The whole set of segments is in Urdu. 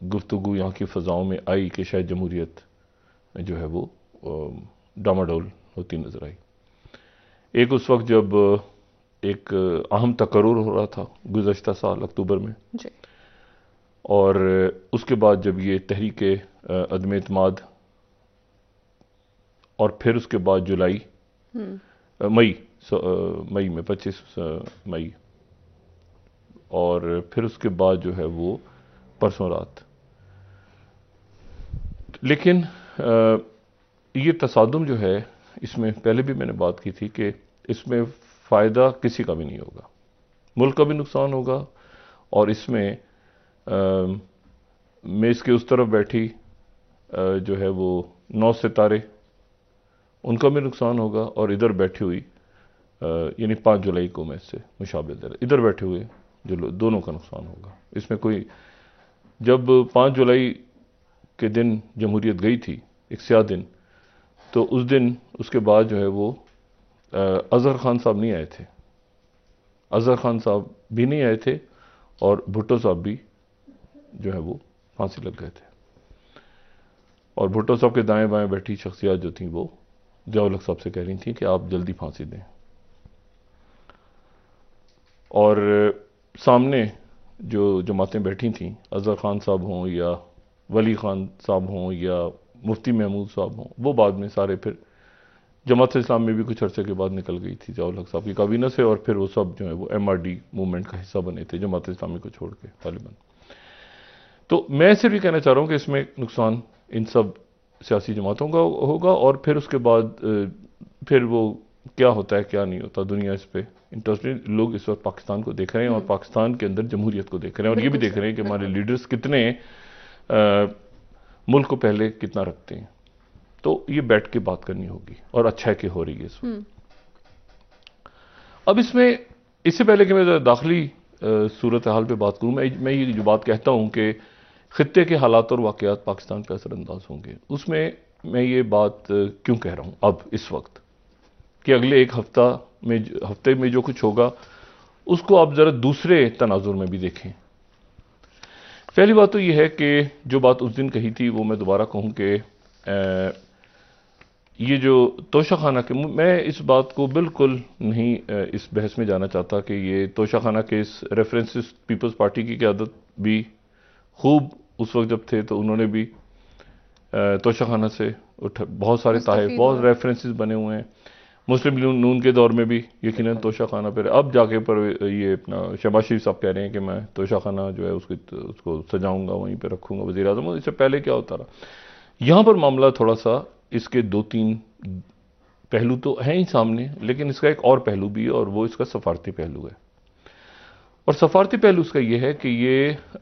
گفتگو یہاں کی فضاؤں میں آئی کہ شاید جمہوریت جو ہے وہ ڈاماڈول ہوتی نظر آئی. ایک اس وقت جب ایک اہم تقرر ہو رہا تھا گزشتہ سال اکتوبر میں جی. اور اس کے بعد جب یہ تحریک عدم اعتماد اور پھر اس کے بعد جولائی مئی میں 25 مئی اور پھر اس کے بعد جو ہے وہ پرسوں رات. لیکن یہ تصادم جو ہے اس میں پہلے بھی میں نے بات کی تھی کہ اس میں فائدہ کسی کا بھی نہیں ہوگا. ملک کا بھی نقصان ہوگا اور اس میں میز کے اس طرف بیٹھی جو ہے وہ 9 ستارے ان کا بھی نقصان ہوگا اور ادھر بیٹھی ہوئی یعنی 5 جولائی کو میں سے مشابہ ادھر بیٹھے ہوئے جو دونوں کا نقصان ہوگا. اس میں کوئی جب 5 جولائی کے دن جمہوریت گئی تھی ایک سیاہ دن تو اس دن اس کے بعد جو ہے وہ اظہر خان صاحب نہیں آئے تھے. اظہر خان صاحب بھی نہیں آئے تھے اور بھٹو صاحب بھی جو ہے وہ پھانسی لگ گئے تھے. اور بھٹو صاحب کے دائیں بائیں بیٹھی شخصیات جو تھیں وہ ضیاء الحق صاحب سے کہہ رہی تھیں کہ آپ جلدی پھانسی دیں. اور سامنے جو جماعتیں بیٹھی تھیں اظہر خان صاحب ہوں یا ولی خان صاحب ہوں یا مفتی محمود صاحب ہوں وہ بعد میں سارے پھر جماعت اسلام میں بھی کچھ عرصے کے بعد نکل گئی تھی ضیاء الحق صاحب کی کابینہ سے اور پھر وہ سب جو ہے وہ MRD موومنٹ کا حصہ بنے تھے جماعت اسلامی کو چھوڑ کے غالباً. تو میں صرف یہ کہنا چاہ رہا ہوں کہ اس میں نقصان ان سب سیاسی جماعتوں کا ہوگا اور پھر اس کے بعد پھر وہ کیا ہوتا ہے کیا نہیں ہوتا. دنیا اس پہ انٹرسٹڈ لوگ اس وقت پاکستان کو دیکھ رہے ہیں اور پاکستان کے اندر جمہوریت کو دیکھ رہے ہیں اور یہ بھی دیکھ رہے ہیں کہ ہمارے لیڈرز کتنے ملک کو پہلے کتنا رکھتے ہیں. تو یہ بیٹھ کے بات کرنی ہوگی اور اچھا ہے کہ ہو رہی ہے اس وقت. اب اس میں اس سے پہلے کہ میں داخلی صورتحال پہ بات کروں میں یہ جو بات کہتا ہوں کہ خطے کے حالات اور واقعات پاکستان پہ اثر انداز ہوں گے اس میں یہ بات کیوں کہہ رہا ہوں اب اس وقت کہ اگلے ایک ہفتے میں جو کچھ ہوگا اس کو آپ ذرا دوسرے تناظر میں بھی دیکھیں. پہلی بات تو یہ ہے کہ جو بات اس دن کہی تھی وہ میں دوبارہ کہوں کہ یہ جو توشہ خانہ کے میں اس بات کو بالکل نہیں اس بحث میں جانا چاہتا کہ یہ توشہ خانہ کے اس ریفرنسز پیپلز پارٹی کی قیادت بھی خوب اس وقت جب تھے تو انہوں نے بھی توشہ خانہ سے بہت سارے تحائف بہت ریفرنسز بنے ہوئے ہیں. مسلم نون کے دور میں بھی یقیناً توشہ خانہ پہ اب جا کے پر یہ اپنا شہباز شریف صاحب کہہ رہے ہیں کہ میں توشہ خانہ جو ہے اس کو سجاؤں گا وہیں پہ رکھوں گا وزیر اعظم. اس سے پہلے کیا ہوتا رہا یہاں پر معاملہ تھوڑا سا اس کے 2-3 پہلو تو ہیں ہی سامنے لیکن اس کا ایک اور پہلو بھی ہے اور وہ اس کا سفارتی پہلو ہے. اور سفارتی پہلو اس کا یہ ہے کہ یہ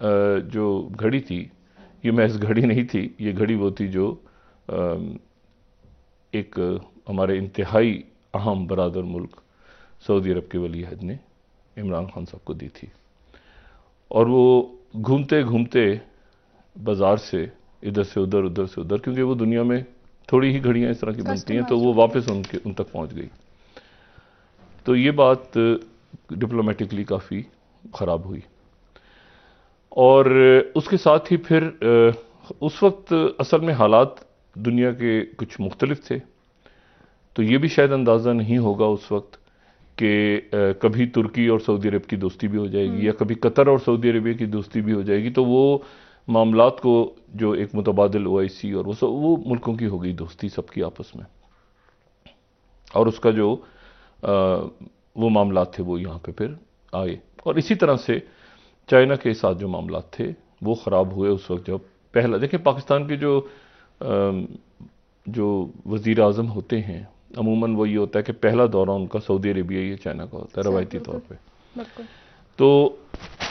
جو گھڑی تھی یہ محض گھڑی نہیں تھی. یہ گھڑی وہ تھی جو ایک ہمارے انتہائی اہم برادر ملک سعودی عرب کے ولی عہد نے عمران خان صاحب کو دی تھی. اور وہ گھومتے گھومتے بازار سے ادھر سے ادھر ادھر سے ادھر کیونکہ وہ دنیا میں تھوڑی ہی گھڑیاں اس طرح کی بنتی ہیں تو وہ واپس ان تک پہنچ گئی. تو یہ بات ڈپلومیٹکلی کافی خراب ہوئی. اور اس کے ساتھ ہی پھر اس وقت اصل میں حالات دنیا کے کچھ مختلف تھے. تو یہ بھی شاید اندازہ نہیں ہوگا اس وقت کہ کبھی ترکی اور سعودی عرب کی دوستی بھی ہو جائے گی یا کبھی قطر اور سعودی عربیہ کی دوستی بھی ہو جائے گی. تو وہ معاملات کو جو ایک متبادل OIC اور وہ ملکوں کی ہو گئی دوستی سب کی آپس میں اور اس کا جو وہ معاملات تھے وہ یہاں پہ پھر آئے. اور اسی طرح سے چائنا کے ساتھ جو معاملات تھے وہ خراب ہوئے اس وقت جب پہلا دیکھیں پاکستان کے جو وزیر اعظم ہوتے ہیں عموماً وہ یہ ہوتا ہے کہ پہلا دورہ ان کا سعودی عربیہ یا چائنا کا ہوتا ہے روایتی طور پہ. تو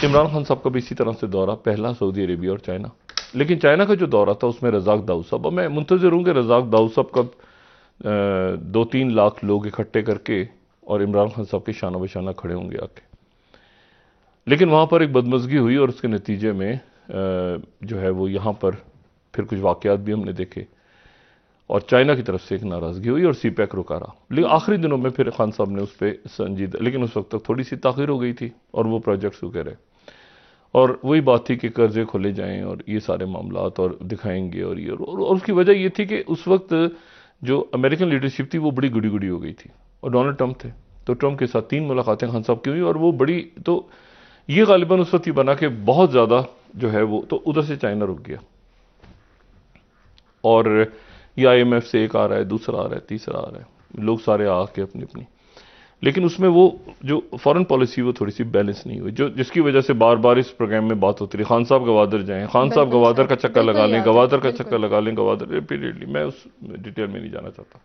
عمران خان صاحب کا بھی اسی طرح سے دورہ پہلا سعودی عربیہ اور چائنا. لیکن چائنا کا جو دورہ تھا اس میں رزاق داؤد صاحب میں منتظر ہوں کہ رزاق داؤد صاحب کب 2-3 لاکھ لوگ اکٹھے کر کے اور عمران خان صاحب کے شانہ بشانہ کھڑے ہوں گے آ کے. لیکن وہاں پر ایک بدمزگی ہوئی اور اس کے نتیجے میں جو ہے وہ یہاں پر پھر کچھ واقعات بھی ہم نے دیکھے اور چائنا کی طرف سے ایک ناراضگی ہوئی اور CPEC رکا رہا. لیکن آخری دنوں میں پھر خان صاحب نے اس پہ سنجیدہ لیکن اس وقت تک تھوڑی سی تاخیر ہو گئی تھی اور وہ پروجیکٹس رکے رہے. اور وہی بات تھی کہ قرضے کھولے جائیں اور یہ سارے معاملات اور دکھائیں گے اور یہ اور اس کی وجہ یہ تھی کہ اس وقت جو امریکن لیڈرشپ تھی وہ بڑی گڑی گڑی ہو گئی تھی اور ڈونلڈ ٹرمپ تھے. تو ٹرمپ کے ساتھ 3 ملاقاتیں خان صاحب کی ہوئی اور وہ بڑی تو یہ غالباً اس وقت یہ بنا کہ بہت زیادہ جو ہے وہ تو ادھر سے چائنا رک گیا اور یہ آئی ایم ایف سے ایک آ رہا ہے, دوسرا آ رہا ہے, تیسرا آ رہا ہے, لوگ سارے آ کے اپنی اپنی, لیکن اس میں وہ جو فارن پالیسی وہ تھوڑی سی بیلنس نہیں ہوئی جس کی وجہ سے بار بار اس پروگرام میں بات ہوتی رہی خان صاحب گوادر جائیں, خان صاحب گوادر کا چکر لگا لیں, گوادر کا چکر لگا لیں, گوادر ریپیٹڈلی. میں اس ڈیٹیل میں نہیں جانا چاہتا.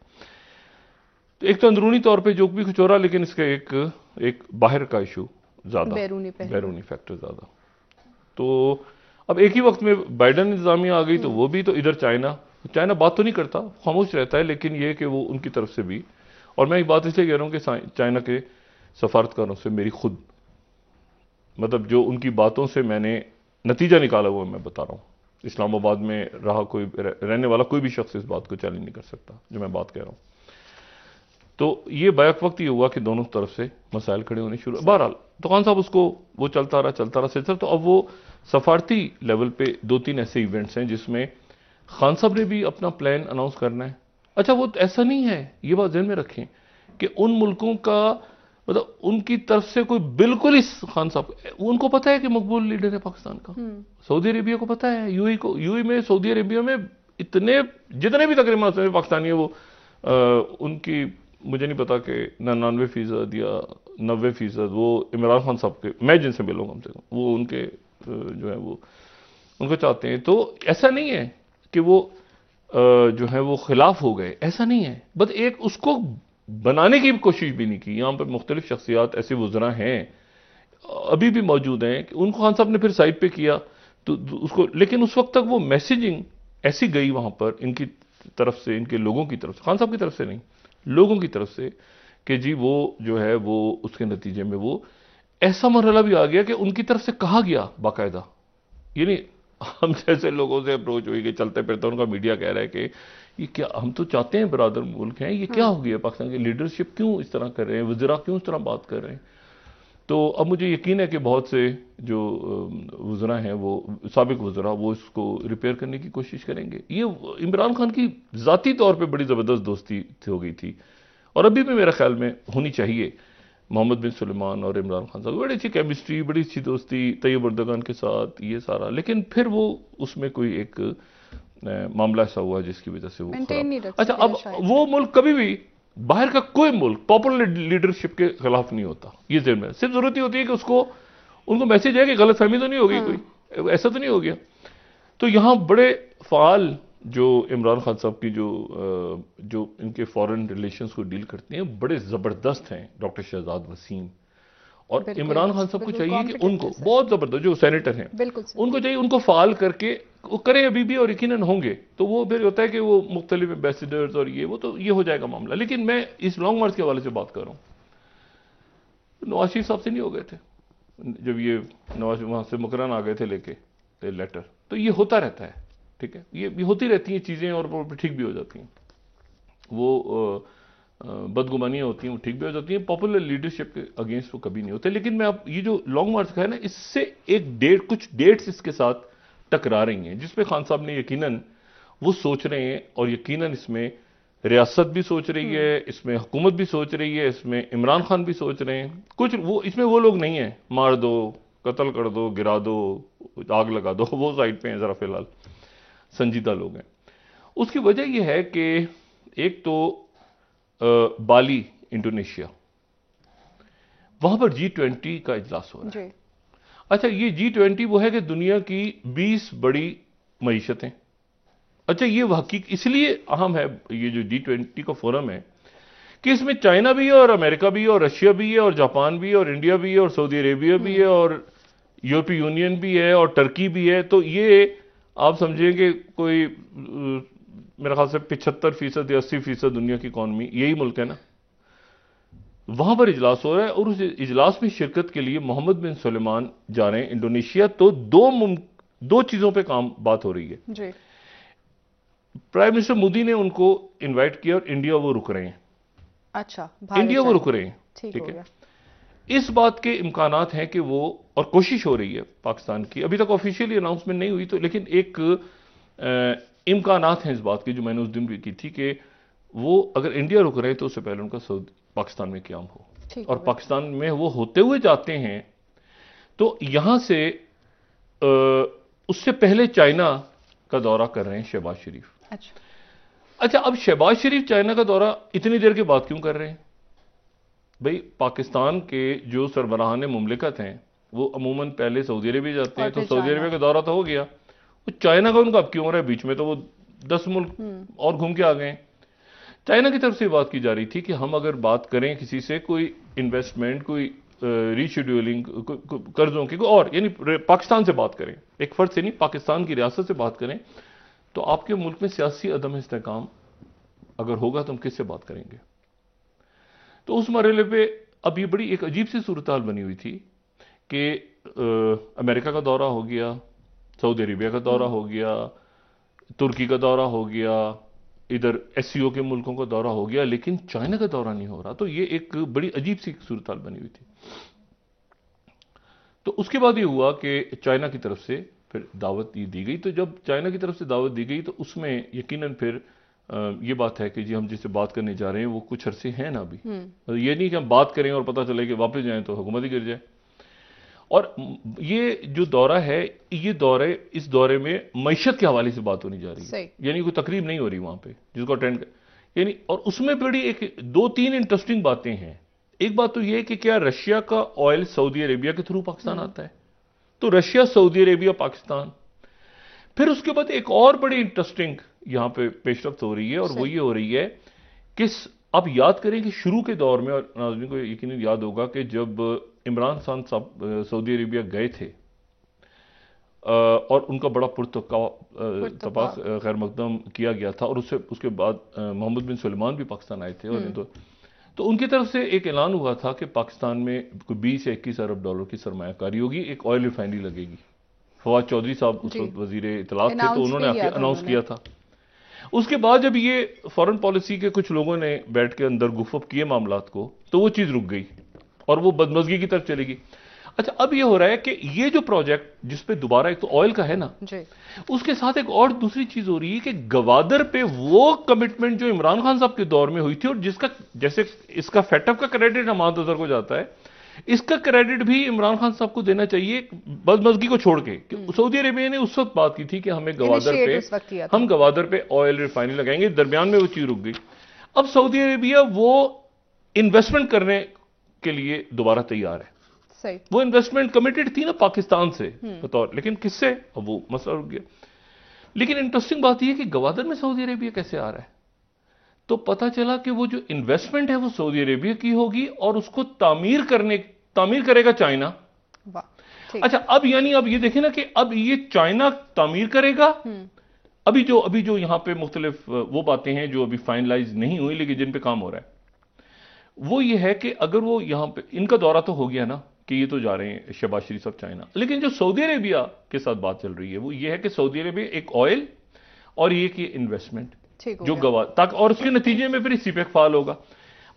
تو ایک تو اندرونی طور پہ جو بھی کچھ ہو رہا لیکن اس کا ایک باہر کا ایشو زیادہ, بیرونی فیکٹر زیادہ. تو اب ایک ہی وقت میں بائیڈن انتظامیہ آ گئی تو وہ بھی, تو ادھر چائنا بات تو نہیں کرتا, خاموش رہتا ہے, لیکن یہ کہ وہ ان کی طرف سے بھی, اور میں ایک بات اس لیے کہہ رہا ہوں کہ چائنا کے سفارتکاروں سے میری خود مطلب جو ان کی باتوں سے میں نے نتیجہ نکالا ہوا میں بتا رہا ہوں. اسلام آباد میں رہنے والا کوئی بھی شخص اس بات کو چیلنج نہیں کر سکتا جو میں بات کہہ رہا ہوں. تو یہ بیک وقت یہ ہوا کہ دونوں طرف سے مسائل کھڑے ہونے شروع. بہرحال تو خان صاحب اس کو وہ چلتا رہا سلسلہ. تو اب وہ سفارتی لیول پہ 2-3 ایسے ایونٹس ہیں جس میں خان صاحب نے بھی اپنا پلان اناؤنس کرنا ہے. اچھا وہ ایسا نہیں ہے, یہ بات ذہن میں رکھیں کہ ان ملکوں کا مطلب ان کی طرف سے کوئی بالکل اس خان صاحب ان کو پتا ہے کہ مقبول لیڈر ہے پاکستان کا. سعودی عربیہ کو پتا ہے, یو ای میں, سعودی عربیہ میں اتنے جتنے بھی تقریباً پاکستانی ہیں وہ ان کی مجھے نہیں پتا کہ 99% یا 90% وہ عمران خان صاحب کے, میں جن سے ملوں گا کم سے کم, وہ ان کے جو ہے وہ ان کو چاہتے ہیں. تو ایسا نہیں ہے کہ وہ جو ہے وہ خلاف ہو گئے, ایسا نہیں ہے, بس ایک اس کو بنانے کی بھی کوشش بھی نہیں کی. یہاں پر مختلف شخصیات ایسے وزراء ہیں ابھی بھی موجود ہیں کہ ان کو خان صاحب نے پھر سائڈ پہ کیا تو اس کو, لیکن اس وقت تک وہ میسیجنگ ایسی گئی وہاں پر ان کی طرف سے, ان کے لوگوں کی طرف سے, خان صاحب کی طرف سے نہیں, لوگوں کی طرف سے, کہ جی وہ جو ہے وہ اس کے نتیجے میں وہ ایسا مرحلہ بھی آ گیا کہ ان کی طرف سے کہا گیا باقاعدہ, یعنی ہم جیسے لوگوں سے اپروچ ہوئی کہ چلتے پھرتے ان کا میڈیا کہہ رہا ہے کہ یہ کیا, ہم تو چاہتے ہیں برادر ملک ہیں, یہ کیا ہو گیا پاکستان کی لیڈرشپ کیوں اس طرح کر رہے ہیں, وزراء کیوں اس طرح بات کر رہے ہیں. تو اب مجھے یقین ہے کہ بہت سے جو وزراء ہیں وہ سابق وزراء وہ اس کو ریپیئر کرنے کی کوشش کریں گے. یہ عمران خان کی ذاتی طور پہ بڑی زبردست دوستی ہو گئی تھی اور ابھی بھی میرے خیال میں ہونی چاہیے. محمد بن سلیمان اور عمران خان صاحب بڑی اچھی کیمسٹری, بڑی اچھی دوستی طیب اردگان کے ساتھ, یہ سارا, لیکن پھر وہ اس میں کوئی ایک معاملہ ایسا ہوا جس کی وجہ سے وہ خراب. اچھا اب وہ ملک کبھی بھی باہر کا کوئی ملک پاپولر لیڈرشپ کے خلاف نہیں ہوتا, یہ ذہن میں صرف ضرورت ہی ہوتی ہے کہ اس کو ان کو میسج ہے کہ غلط فہمی تو نہیں ہوگی, کوئی ایسا تو نہیں ہو گیا. تو یہاں بڑے فعال جو عمران خان صاحب کی جو ان کے فارن ریلیشنز کو ڈیل کرتے ہیں بڑے زبردست ہیں, ڈاکٹر شہزاد وسیم, اور عمران خان صاحب کو چاہیے کہ ان کو بہت زبردست جو سینیٹر ہیں ان کو چاہیے ان کو فعال کر کے وہ کریں ابھی بھی, اور یقیناً ہوں گے. تو وہ پھر ہوتا ہے کہ وہ مختلف ایمبیسیڈرز اور یہ وہ تو یہ ہو جائے گا معاملہ. لیکن میں اس لانگ مارچ کے حوالے سے بات کر رہا ہوں, نواز شریف صاحب سے نہیں ہو گئے تھے جب یہ نواز وہاں سے مکران آ گئے تھے لے کے لیٹر. تو یہ ہوتا رہتا ہے, ٹھیک ہے, یہ ہوتی رہتی ہیں چیزیں اور وہ ٹھیک بھی ہو جاتی ہیں, وہ بدگمانیاں ہوتی ہیں وہ ٹھیک بھی ہو جاتی ہیں. پاپولر لیڈرشپ کے اگینسٹ وہ کبھی نہیں ہوتے. لیکن میں اب یہ جو لانگ مارچ کا ہے نا, اس سے ایک کچھ ڈیٹس اس کے ساتھ ٹکرا رہی ہیں جس پہ خان صاحب نے یقیناً وہ سوچ رہے ہیں, اور یقیناً اس میں ریاست بھی سوچ رہی ہے, اس میں حکومت بھی سوچ رہی ہے, اس میں عمران خان بھی سوچ رہے ہیں. کچھ وہ اس میں وہ لوگ نہیں ہیں مار دو, قتل کر دو, گرا دو, آگ لگا دو, وہ سائڈ پہ ہیں ذرا فی الحال, سنجیدہ لوگ ہیں. اس کی وجہ یہ ہے کہ ایک تو بالی انڈونیشیا, وہاں پر G20 کا اجلاس ہو رہا ہے. اچھا یہ G20 وہ ہے کہ دنیا کی 20 بڑی معیشتیں. اچھا یہ حقیقت اس لیے اہم ہے یہ جو G20 کا فورم ہے کہ اس میں چائنا بھی ہے اور امریکہ بھی ہے اور رشیا بھی ہے اور جاپان بھی ہے اور انڈیا بھی ہے اور سعودی عربیہ بھی ہے اور یورپی یونین بھی ہے اور ٹرکی بھی ہے. تو یہ آپ سمجھیں کہ کوئی میرے خیال سے 75% یا 80% دنیا کی اکانومی یہی ملک ہے نا, وہاں پر اجلاس ہو رہا ہے. اور اس اجلاس میں شرکت کے لیے محمد بن سلیمان جا رہے ہیں انڈونیشیا. تو دو چیزوں پہ بات ہو رہی ہے جی. پرائم منسٹر مودی نے ان کو انوائٹ کیا اور انڈیا وہ رک رہے ہیں. اچھا, انڈیا وہ رک رہے ہیں, ٹھیک ہے. اس بات کے امکانات ہیں کہ وہ، اور کوشش ہو رہی ہے پاکستان کی، ابھی تک آفیشیلی اناؤنسمنٹ نہیں ہوئی تو، لیکن ایک امکانات ہیں اس بات کی جو میں نے اس دن بھی کی تھی کہ وہ اگر انڈیا رک رہے ہیں تو اس سے پہلے ان کا پاکستان میں قیام ہو، اور پاکستان میں وہ ہوتے ہوئے جاتے ہیں تو یہاں سے اس سے پہلے چائنا کا دورہ کر رہے ہیں شہباز شریف۔ اچھا، اب شہباز شریف چائنا کا دورہ اتنی دیر کے بعد کیوں کر رہے ہیں؟ بھئی پاکستان کے جو سربراہان مملکت ہیں وہ عموماً پہلے سعودی عربیہ جاتے ہیں، تو سعودی عربیہ کا دورہ تو ہو گیا، وہ چائنا کا ان کا اب کیوں ہو رہا ہے؟ بیچ میں تو وہ 10 ملک اور گھوم کے آ گئے ہیں۔ چائنا کی طرف سے بات کی جا رہی تھی کہ ہم اگر بات کریں کسی سے کوئی انویسٹمنٹ، کوئی ریشیڈیولنگ، قرضوں کی، کوئی اور، یعنی پاکستان سے بات کریں، ایک فرد سے نہیں، پاکستان کی ریاست سے بات کریں، تو آپ کے ملک میں سیاسی عدم استحکام اگر ہوگا تو ہم کس سے بات کریں گے؟ تو اس مرحلے پہ اب یہ بڑی ایک عجیب سی صورتحال بنی ہوئی تھی کہ امریکہ کا دورہ ہو گیا، سعودی عربیہ کا دورہ ہو گیا، ترکی کا دورہ ہو گیا، ادھر ایس سی او کے ملکوں کا دورہ ہو گیا، لیکن چائنا کا دورہ نہیں ہو رہا۔ تو یہ ایک بڑی عجیب سی صورتحال بنی ہوئی تھی۔ تو اس کے بعد یہ ہوا کہ چائنا کی طرف سے پھر دعوت دی گئی، تو جب چائنا کی طرف سے دعوت دی گئی تو اس میں یقیناً پھر یہ بات ہے کہ جی ہم جس سے بات کرنے جا رہے ہیں وہ کچھ عرصے ہیں نا ابھی، یہ نہیں کہ ہم بات کریں اور پتہ چلے کہ واپس جائیں تو حکومت ہی گر جائے۔ اور یہ جو دورہ ہے، اس دورے میں معیشت کے حوالے سے بات ہونی جا رہی ہے، یعنی کوئی تقریب نہیں ہو رہی وہاں پہ جس کو اٹینڈ یعنی، اور اس میں بڑی ایک 2-3 انٹرسٹنگ باتیں ہیں۔ ایک بات تو یہ ہے کہ کیا رشیا کا آئل سعودی عربیہ کے تھرو پاکستان آتا ہے؟ تو رشیا، سعودی عربیہ، پاکستان۔ پھر اس کے بعد ایک اور بڑی انٹرسٹنگ یہاں پہ پیش رفت ہو رہی ہے، اور وہ یہ ہو رہی ہے کہ آپ یاد کریں کہ شروع کے دور میں، اور ناظرین کو یقیناً یاد ہوگا کہ جب عمران خان صاحب سعودی عربیہ گئے تھے اور ان کا بڑا پرتپاق خیر مقدم کیا گیا تھا، اور اس کے بعد محمد بن سلمان بھی پاکستان آئے تھے، اور تو ان کی طرف سے ایک اعلان ہوا تھا کہ پاکستان میں 20 یا 21 ارب ڈالر کی سرمایہ کاری ہوگی، ایک آئل ریفائنری لگے گی۔ فواد چودھری صاحب اس وقت وزیر اطلاعات تھے تو انہوں نے اناؤنس کیا تھا۔ اس کے بعد جب یہ فارن پالیسی کے کچھ لوگوں نے بیٹھ کے اندر گفتگو کیے معاملات کو، تو وہ چیز رک گئی اور وہ بدمزگی کی طرف چلے گی۔ اچھا، اب یہ ہو رہا ہے کہ یہ جو پروجیکٹ جس پہ دوبارہ ایک تو آئل کا ہے نا، اس کے ساتھ ایک اور دوسری چیز ہو رہی ہے کہ گوادر پہ وہ کمٹمنٹ جو عمران خان صاحب کے دور میں ہوئی تھی، اور جس کا جیسے اس کا فیٹ اپ کا کریڈٹ حماد اظہر کو جاتا ہے، اس کا کریڈٹ بھی عمران خان صاحب کو دینا چاہیے، بدمزگی کو چھوڑ کے، کہ سعودی عربیہ نے اس وقت بات کی تھی کہ ہمیں گوادر پہ آئل ریفائنری لگائیں گے، درمیان میں وہ چیز رک گئی۔ اب سعودی عربیہ وہ انویسٹمنٹ کرنے کے لیے دوبارہ تیار ہے، وہ انویسٹمنٹ کمیٹڈ تھی نا پاکستان سے بطور، لیکن کس سے؟ اب وہ مسئلہ رک گیا۔ لیکن انٹرسٹنگ بات یہ ہے کہ گوادر میں سعودی عربیہ کیسے آ رہا ہے؟ تو پتہ چلا کہ وہ جو انویسٹمنٹ ہے وہ سعودی عربیہ کی ہوگی، اور اس کو تعمیر کرے گا چائنا۔ اچھا، اب یعنی اب یہ دیکھیں نا کہ اب یہ چائنا تعمیر کرے گا۔ ابھی جو یہاں پہ مختلف وہ باتیں ہیں جو ابھی فائنلائز نہیں ہوئی لیکن جن پہ کام ہو رہا ہے، وہ یہ ہے کہ اگر وہ یہاں پہ ان کا دورہ تو ہو گیا نا کہ یہ تو جا رہے ہیں شہباز شریف صاحب چائنا، لیکن جو سعودی عربیہ کے ساتھ بات چل رہی ہے وہ یہ ہے کہ سعودی عربیہ ایک آئل اور یہ کہ انویسٹمنٹ جو تاکہ، اور اس کے نتیجے میں پھر اسی پہ فعال ہوگا۔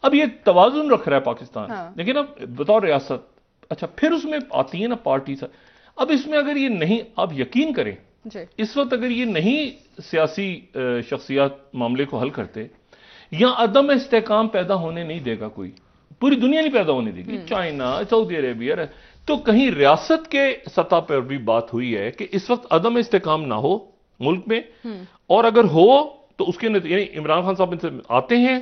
اب یہ توازن رکھ رہا ہے پاکستان، لیکن اب بطور ریاست۔ اچھا، پھر اس میں آتی ہے نا پارٹی سے۔ اب اس میں اگر یہ نہیں، آپ یقین کریں اس وقت اگر یہ نہیں سیاسی شخصیات معاملے کو حل کرتے، یا عدم استحکام پیدا ہونے نہیں دے گا کوئی، پوری دنیا نہیں پیدا ہونے دے گی، چائنا، سعودی عربیہ، تو کہیں ریاست کے سطح پر بھی بات ہوئی ہے کہ اس وقت عدم استحکام نہ ہو ملک میں، اور اگر ہو تو اس کے یعنی عمران خان صاحب ان سے آتے ہیں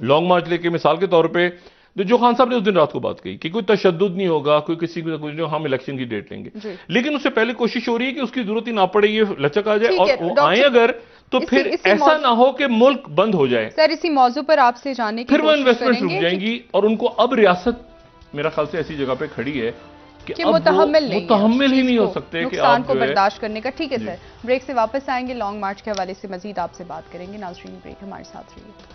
لانگ مارچ لے کے، مثال کے طور پہ جو خان صاحب نے اس دن رات کو بات کہی کہ کوئی تشدد نہیں ہوگا، کوئی کسی کو ہم الیکشن کی ڈیٹ لیں گے، لیکن اس سے پہلے کوشش ہو رہی ہے کہ اس کی ضرورت ہی نہ پڑے، یہ لچک آ جائے، اور وہ آئیں اگر تو پھر ایسا نہ ہو کہ ملک بند ہو جائے۔ سر، اسی موضوع پر آپ سے جاننے کی پھر وہ انویسٹمنٹ رک جائیں گی، اور ان کو اب ریاست میرا خیال سے ایسی جگہ پہ کھڑی ہے کہ متحمل ہی نہیں ہو سکتے کہ نقصان کو برداشت کرنے کا۔ ٹھیک ہے سر، بریک سے واپس آئیں گے، لانگ مارچ کے حوالے سے مزید آپ سے بات کریں گے۔ ناظرین، بریک ہمارے ساتھ رہیے۔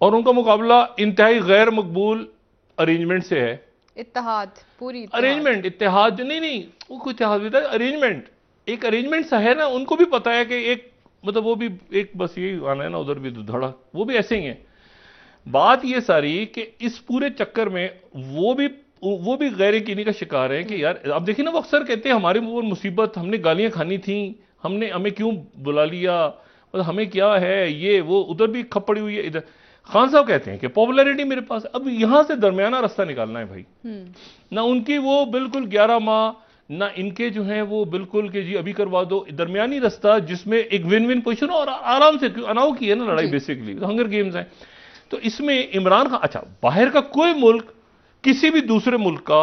اور ان کا مقابلہ انتہائی غیر مقبول ارینجمنٹ سے ہے. اتحاد پوری ارینجمنٹ اتحاد نہیں وہ کوئی اتحاد بھی تھا, ارینجمنٹ ایک ارینجمنٹ سا ہے نا. ان کو بھی پتا ہے کہ ایک مطلب وہ بھی ایک بس یہی آنا ہے نا, ادھر بھی دھڑا, وہ بھی ایسے ہی ہیں. بات یہ ساری کہ اس پورے چکر میں وہ بھی غیر یقینی کا شکار ہے کہ یار اب دیکھیں نا, وہ اکثر کہتے ہیں ہمارے اوپر مصیبت, ہم نے گالیاں کھانی تھیں, ہمیں کیوں بلا لیا, ہمیں کیا ہے یہ وہ, ادھر بھی کھپڑی ہوئی ہے ادھر. خان صاحب کہتے ہیں کہ پاپولیرٹی میرے پاس, اب یہاں سے درمیانہ راستہ نکالنا ہے بھائی. نہ ان کی وہ بالکل 11 ماہ, نہ ان کے جو ہیں وہ بالکل کہ جی ابھی کروا دو, درمیانی راستہ جس میں ایک ون ون پوزیشن اور آرام سے اناؤ کی ہے نا لڑائی بیسکلی, ہنگر گیمز ہیں. تو اس میں عمران خان, اچھا باہر کا کوئی ملک کسی بھی دوسرے ملک کا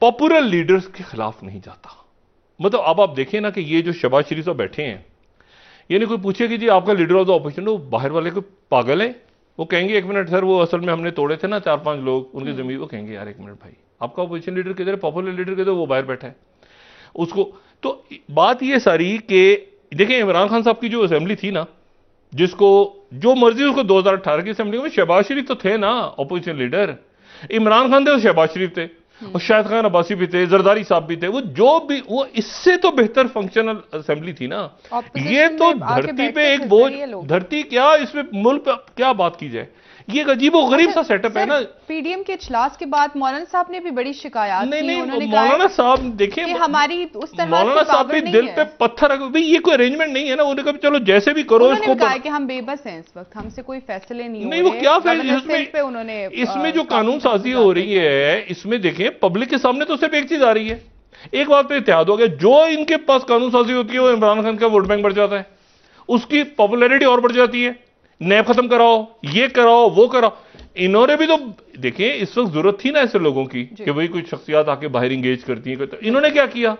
پاپولر لیڈرز کے خلاف نہیں جاتا. مطلب اب آپ دیکھیں نا کہ یہ جو شہباز شریف صاحب بیٹھے ہیں, یعنی کوئی پوچھے کہ جی آپ کا لیڈر آف دا اپوزیشن, وہ باہر والے کو پاگل ہیں, وہ کہیں گے ایک منٹ سر, وہ اصل میں ہم نے توڑے تھے نا 4-5 لوگ ان کی زمین, وہ کہیں گے یار ایک منٹ بھائی آپ کا اپوزیشن لیڈر کدھر ہے, پاپولر لیڈر کدھر, وہ باہر بیٹھا ہے اس کو. تو بات یہ ساری کہ دیکھیں عمران خان صاحب کی جو اسمبلی تھی نا, جس کو جو مرضی اس کو 2018 کی اسمبلی میں شہباز شریف تو تھے نا اپوزیشن لیڈر, عمران خان تھے اور شہباز شریف تھے اور شاہد خان عباسی بھی تھے, زرداری صاحب بھی تھے, وہ جو بھی وہ اس سے تو بہتر فنکشنل اسمبلی تھی نا. یہ تو دھرتی پہ ایک بوجھ, دھرتی کیا اس میں ملک پہ کیا بات کی جائے, یہ ایک عجیب و غریب سا سیٹ اپ ہے نا. پی ڈی ایم کے اجلاس کے بعد مولانا صاحب نے بھی بڑی شکایات کی. نہیں مولانا صاحب دیکھیں, ہماری اس طرح مولانا صاحب بھی دل پہ پتھر رکھ, یہ کوئی ارینجمنٹ نہیں ہے نا. انہوں نے کہا چلو جیسے بھی کرو اس کو, کہا کہ ہم بے بس ہیں اس وقت, ہم سے کوئی فیصلے نہیں ہو رہے. نہیں وہ کیا فیصلے, اس میں جو قانون سازی ہو رہی ہے اس میں دیکھیں پبلک کے سامنے تو صرف ایک چیز آ رہی ہے, ایک بات پہ اتحاد ہو گیا, جو ان کے پاس قانون سازی ہوتی ہے وہ عمران خان کا ووٹ بینک بڑھ جاتا ہے, اس کی پاپولیرٹی اور بڑھ جاتی ہے. نیب ختم کراؤ, یہ کراؤ, وہ کراؤ. انہوں نے بھی تو دیکھیں اس وقت ضرورت تھی نا ایسے لوگوں کی کہ وہی کوئی شخصیات آ کے باہر انگیج کرتی ہیں. انہوں نے کیا کیا,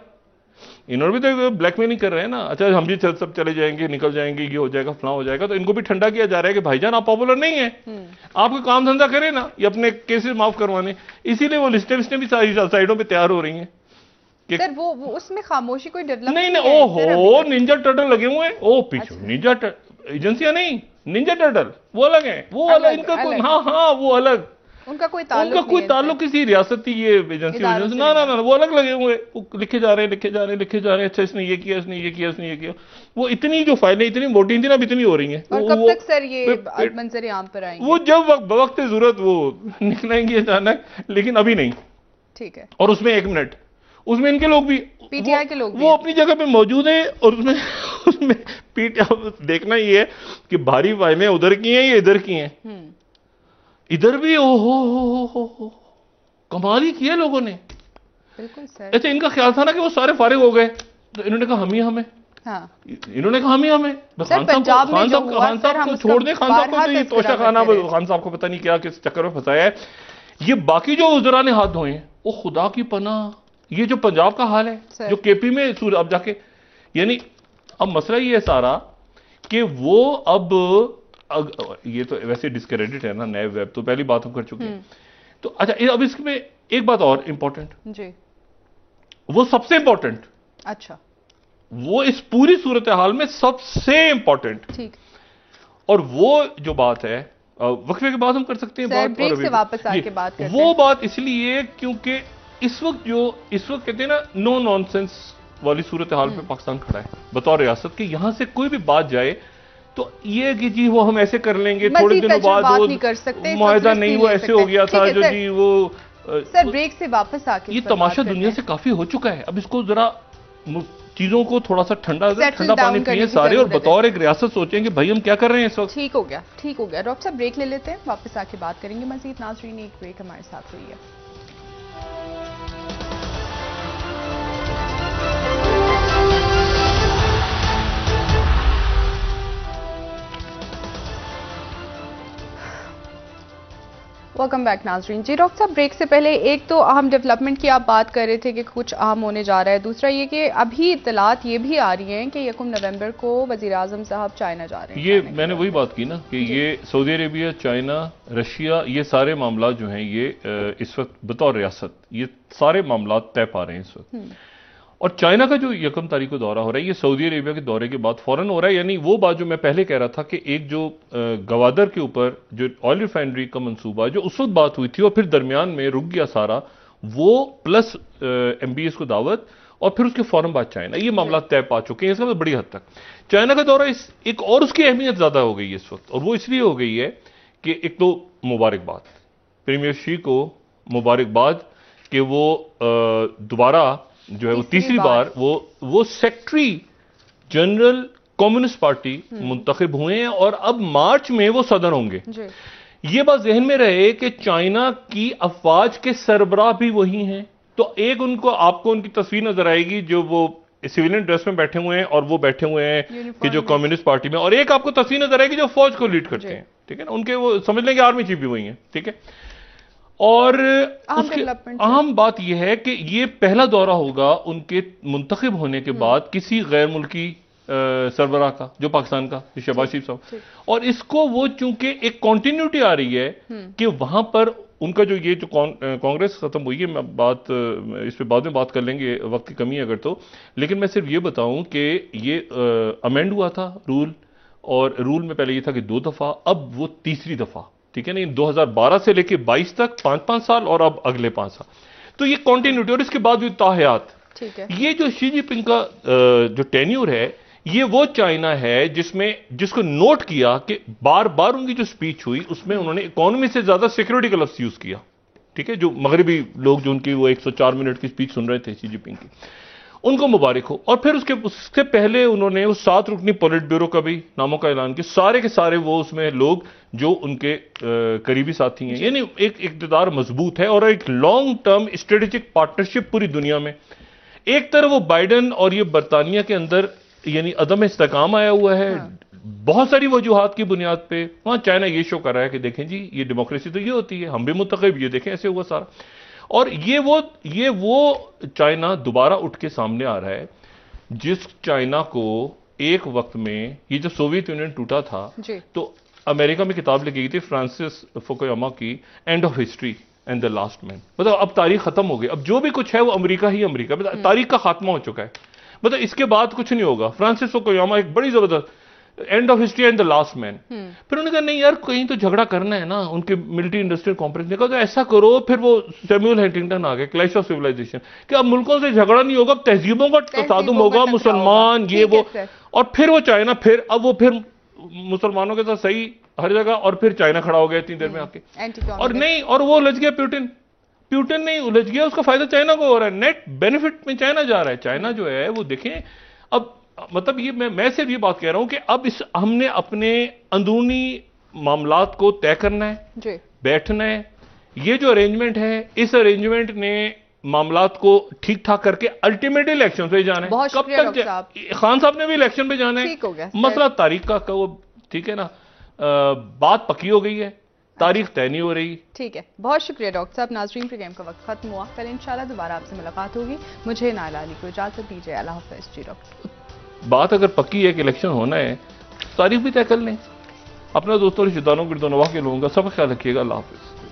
انہوں نے بھی تو بلیک میلنگ کر رہے ہیں نا. اچھا ہم بھی سب چلے جائیں گے, نکل جائیں گے, یہ ہو جائے گا, فلاں ہو جائے گا. تو ان کو بھی ٹھنڈا کیا جا رہا ہے کہ بھائی جان آپ پاپولر نہیں ہیں, آپ کو کام دھندا کریں نا, یہ اپنے کیسز معاف کروانے. اسی لیے وہ لسٹیں بھی ساری سائڈوں پہ تیار ہو رہی ہیں. سر وہ اس میں خاموشی کوئی ڈیولپ نہیں, او ہو نینجا ٹرٹل لگے ہوئے ہیں, او پیچھے نینجا ایجنسیاں نہیں, نینجا ٹرٹل وہ الگ ہیں, وہ الگ ان کا, ہاں وہ الگ, ان کا کوئی تعلق کسی ریاستی یہ ایجنسی نہ وہ الگ لگے ہوئے, وہ لکھے جا رہے ہیں. اچھا اس نے یہ کیا, اس نے یہ کیا, اس نے یہ کیا. وہ اتنی جو فائلیں اتنی موٹی تھیں نا, اب اتنی ہو رہی ہیں. اور کب تک سر یہ منظر عام پر آئیں گے؟ وہ جب بوقت ضرورت وہ نکلیں گے اچانک, لیکن ابھی نہیں. ٹھیک ہے. اور اس میں 1 منٹ, اس میں ان کے لوگ بھی, پی ٹی آئی کے لوگ وہ اپنی جگہ پہ موجود ہیں. اور اس میں پی ٹی آئی دیکھنا یہ ہے کہ بھاری فائلیں ادھر کی ہیں یا ادھر کی ہیں. ادھر بھی ہو کمال ہی کیا لوگوں نے. بالکل سر. ایسے ان کا خیال تھا نا کہ وہ سارے فارغ ہو گئے, تو انہوں نے کہا ہمیں انہوں نے کہا ہمیں خان صاحب کو چھوڑ دیں. خان صاحب کو تو یہ توشہ خانہ, خان صاحب کو پتہ نہیں کیا کس چکر میں پھنسایا ہے. یہ باقی جو وزراء نے ہاتھ دھوئے ہیں وہ خدا کی پناہ, یہ جو پنجاب کا حال ہے, جو کے پی میں اب جا کے, یعنی اب مسئلہ یہ ہے سارا کہ وہ اب یہ تو ویسے ڈسکریڈٹ ہے نا, نیب ویب تو پہلی بات ہم کر چکے ہیں. تو اچھا اب اس میں ایک بات اور امپورٹنٹ, جی وہ سب سے امپورٹنٹ, اچھا وہ اس پوری صورتحال میں سب سے امپورٹنٹ, ٹھیک, اور وہ جو بات ہے وقفے کے بعد ہم کر سکتے ہیں بات, بریک سے واپس آ کے بات کرتے ہیں. وہ بات اس لیے کیونکہ اس وقت کہتے ہیں نا نو نان سینس والی صورتحال پہ پاکستان کھڑا ہے بطور ریاست کہ یہاں سے کوئی بھی بات جائے تو یہ کہ جی وہ ہم ایسے کر لیں گے, تھوڑے دنوں بعد وہ معاہدہ نہیں وہ ایسے ہو گیا تھا جو جی وہ. سر بریک سے واپس آ کے یہ تماشا دنیا سے کافی ہو چکا ہے, اب اس کو ذرا چیزوں کو تھوڑا سا ٹھنڈا پانی پیے سارے, اور بطور ایک ریاست سوچیں کہ بھائی ہم کیا کر رہے ہیں اس وقت. ٹھیک ہو گیا. ڈاکٹر صاحب بریک لے لیتے ہیں, واپس آ کے بات کریں گے مزید. ناظرین ایک بریک ہمارے ساتھ ہوئی ہے. ویلکم بیک ناظرین. جی ڈاکٹر صاحب, بریک سے پہلے ایک تو اہم ڈیولپمنٹ کی آپ بات کر رہے تھے کہ کچھ اہم ہونے جا رہا ہے, دوسرا یہ کہ ابھی اطلاعات یہ بھی آ رہی ہیں کہ 1 نومبر کو وزیر اعظم صاحب چائنا جا رہے ہیں. یہ میں نے وہی بات کی نا کہ یہ سعودی عربیہ, چائنا, رشیا, یہ سارے معاملات جو ہیں یہ اس وقت بطور ریاست یہ سارے معاملات طے پا رہے ہیں اس وقت. اور چائنا کا جو 1 تاریخ کو دورہ ہو رہا ہے یہ سعودی عربیہ کے دورے کے بعد فوراً ہو رہا ہے. یعنی وہ بات جو میں پہلے کہہ رہا تھا کہ ایک جو گوادر کے اوپر جو آئل ریفائنری کا منصوبہ جو اس وقت بات ہوئی تھی اور پھر درمیان میں رک گیا سارا, وہ پلس MBS کو دعوت اور پھر اس کے فوراً بعد چائنا, یہ معاملات طے پا چکے ہیں اس کا بڑی حد تک. چائنا کا دورہ ایک اور اس کی اہمیت زیادہ ہو گئی ہے اس وقت, اور وہ اس لیے ہو گئی ہے کہ ایک تو مبارکباد, پریمیئر شی کو مبارکباد کہ وہ دوبارہ جو ہے وہ تیسری بار وہ سیکٹری جنرل کمیونسٹ پارٹی منتخب ہوئے ہیں اور اب مارچ میں وہ صدر ہوں گے. یہ بات ذہن میں رہے کہ چائنا کی افواج کے سربراہ بھی وہی ہیں, تو ایک آپ کو ان کی تصویر نظر آئے گی جو وہ سویلین ڈریس میں بیٹھے ہوئے ہیں اور وہ بیٹھے ہوئے ہیں کہ جو کمیونسٹ پارٹی میں, اور ایک آپ کو تصویر نظر آئے گی جو فوج کو لیڈ کرتے ہیں, ٹھیک ہے نا, ان کے وہ سمجھ لیں کہ آرمی چیف بھی وہی ہیں, ٹھیک ہے. اور اس کی اہم بات یہ ہے کہ یہ پہلا دورہ ہوگا ان کے منتخب ہونے کے بعد کسی غیر ملکی سربراہ کا, جو پاکستان کا شہباز شریف صاحب, اور اس کو وہ چونکہ ایک کنٹینیوٹی آ رہی ہے کہ وہاں پر ان کا جو یہ جو کانگریس ختم ہوئی ہے, میں اس پہ بعد میں بات کر لیں گے, وقت کی کمی ہے اگر تو, لیکن میں صرف یہ بتاؤں کہ یہ امینڈ ہوا تھا رول, اور رول میں پہلے یہ تھا کہ 2 دفعہ, اب وہ تیسری دفعہ, ٹھیک ہے نا, 2012 سے لے کے 22 تک 5 سال اور اب اگلے 5 سال, تو یہ کنٹینیوٹی, اور اس کے بعد بھی تاحیات. یہ جو شی جی پنگ کا جو ٹینیور ہے یہ وہ چائنا ہے جس کو نوٹ کیا کہ بار بار ان کی جو سپیچ ہوئی اس میں انہوں نے اکانومی سے زیادہ سیکورٹی کا لفظ یوز کیا, ٹھیک ہے, جو مغربی لوگ جو ان کی وہ 104 منٹ کی سپیچ سن رہے تھے شی جی پنگ کی, ان کو مبارک ہو. اور پھر اس سے پہلے انہوں نے اس 7 رکنی پولیٹ بیورو کا بھی ناموں کا اعلان کیا, سارے کے سارے وہ اس میں لوگ جو ان کے قریبی ساتھی ہیں, یعنی ایک اقتدار مضبوط ہے اور ایک لانگ ٹرم اسٹریٹجک پارٹنرشپ پوری دنیا میں. ایک طرف وہ بائیڈن اور یہ برطانیہ کے اندر یعنی عدم استحکام آیا ہوا ہے بہت ساری وجوہات کی بنیاد پہ, وہاں چائنا یہ شو کر رہا ہے کہ دیکھیں جی یہ ڈیموکریسی تو یہ ہوتی ہے, ہم بھی منتخب, یہ دیکھیں ایسے ہوا سارا. اور یہ وہ چائنا دوبارہ اٹھ کے سامنے آ رہا ہے جس چائنا کو ایک وقت میں, یہ جب سوویت یونین ٹوٹا تھا تو امریکہ میں کتاب لکھی گئی تھی فرانسس فوکویاما کی, end of history and the last man, مطلب اب تاریخ ختم ہو گئی, اب جو بھی کچھ ہے وہ امریکہ ہی امریکہ, تاریخ کا خاتمہ ہو چکا ہے, مطلب اس کے بعد کچھ نہیں ہوگا. فرانسس فوکویاما ایک بڑی زبردست end of history and the last man. پھر انہوں نے کہا نہیں یار کہیں تو جھگڑا کرنا ہے نا, ان کے ملٹری انڈسٹریل کانفرنس نے کہا تو ایسا کرو, پھر وہ سیموئل ہینٹنگٹن آ گئے, کلیش آف سیولائزیشن, کہ اب ملکوں سے جھگڑا نہیں ہوگا, تہذیبوں کا تصادم ہوگا, مسلمان یہ وہ, اور پھر وہ چائنا پھر مسلمانوں کے ساتھ صحیح ہر جگہ, اور پھر چائنا کھڑا ہو گیا اتنی دیر میں آ کے, اور نہیں, اور وہ الجھ گیا پیوٹن نہیں الجھ گیا, اس کا فائدہ چائنا کو ہو رہا ہے, نیٹ بینیفٹ میں چائنا جا رہا ہے. چائنا جو ہے وہ دیکھیں اب, مطلب یہ میں صرف یہ بات کہہ رہا ہوں کہ اب ہم نے اپنے اندرونی معاملات کو طے کرنا ہے, بیٹھنا ہے. یہ جو ارینجمنٹ ہے اس ارینجمنٹ نے معاملات کو ٹھیک ٹھاک کر کے الٹیمیٹلی الیکشن پہ جانا ہے. کب تک خان صاحب نے بھی الیکشن پہ جانا ہے, مسئلہ تاریخ کا وہ, ٹھیک ہے نا, بات پکی ہو گئی ہے, تاریخ طے نہیں ہو رہی. ٹھیک ہے, بہت شکریہ ڈاکٹر صاحب. ناظرین پروگرام کا وقت ختم ہوا, کل انشاءاللہ دوبارہ آپ سے ملاقات ہوگی. مجھے نائلہ علی کو اجازت دیجیے, اللہ حافظ. جی ڈاکٹر, بات اگر پکی ہے کہ الیکشن ہونا ہے, تاریخ بھی طے کر لیں. اپنا دوستوں رشتہ داروں گردو نواح کے لوگوں کا سب خیال رکھیے گا. اللہ حافظ.